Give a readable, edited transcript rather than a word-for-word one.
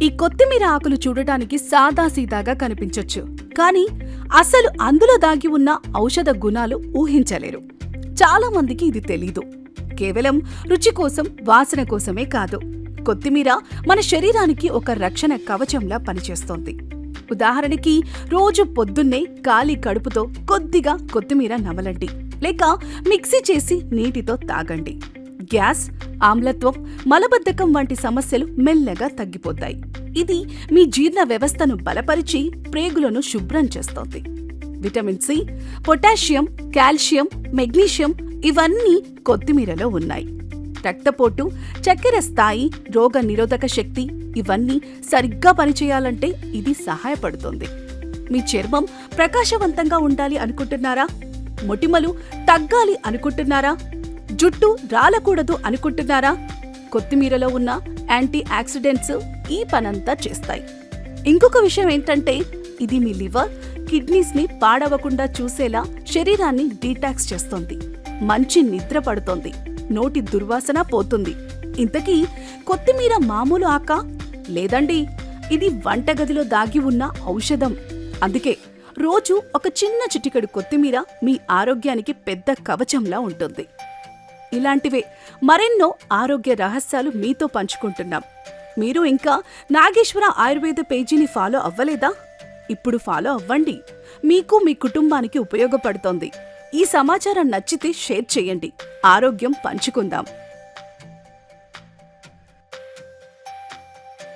ఈ కొత్తిమీర ఆకులు చూడటానికి సాదాసీదాగా కనిపించొచ్చు, కానీ అసలు అందులో దాగి ఉన్న ఔషధ గుణాలు ఊహించలేరు. చాలా మందికి ఇది తెలీదు. కేవలం రుచి కోసం, వాసన కోసమే కాదు, కొత్తిమీర మన శరీరానికి ఒక రక్షణ కవచంలా పనిచేస్తోంది. ఉదాహరణకి, రోజు పొద్దున్నే ఖాళీ కడుపుతో కొద్దిగా కొత్తిమీర నమలండి, లేక మిక్సీ చేసి నీటితో తాగండి. గ్యాస్, ఆమ్లత్వం, మలబద్ధకం వంటి సమస్యలు మెల్లగా తగ్గిపోతాయి. ఇది మీ జీర్ణ వ్యవస్థను బలపరిచి ప్రేగులను శుభ్రం చేస్తోంది. Vitamin C, potassium, calcium, magnesium ఇవన్నీ కొత్తిమీరలో ఉన్నాయి. రక్తపోటు, చక్కెర స్థాయి, రోగ నిరోధక శక్తి ఇవన్నీ సరిగ్గా పనిచేయాలంటే ఇది సహాయపడుతుంది. మీ చర్మం ప్రకాశవంతంగా ఉండాలి అనుకుంటున్నారా? మొటిమలు తగ్గాలి అనుకుంటున్నారా? జుట్టు రాలకూడదు అనుకుంటున్నారా? కొత్తిమీరలో ఉన్న యాంటీ ఆక్సిడెంట్స్ ఈ పనంతా చేస్తాయి. ఇంకొక విషయం ఏంటంటే, ఇది మీ లివర్, కిడ్నీస్ ని పాడవకుండా చూసేలా శరీరాన్ని డీటాక్స్ చేస్తోంది. మంచి నిద్ర పడుతోంది, నోటి దుర్వాసన పోతుంది. ఇంతకీ కొత్తిమీర మామూలు ఆకా? లేదండి, ఇది వంటగదిలో దాగి ఉన్న ఔషధం. అందుకే రోజు ఒక చిన్న చిటికెడు కొత్తిమీర మీ ఆరోగ్యానికి పెద్ద కవచంలా ఉంటుంది. ఇలాంటివే మరెన్నో ఆరోగ్య రహస్యాలు మీతో పంచుకుంటున్నాం. మీరు ఇంకా నాగేశ్వర ఆయుర్వేద పేజీని ఫాలో అవ్వలేదా? ఇప్పుడు ఫాలో అవ్వండి. మీకు, మీ కుటుంబానికి ఉపయోగపడుతోంది. ఈ సమాచారం నచ్చితే షేర్ చేయండి. ఆరోగ్యం పంచుకుందాం.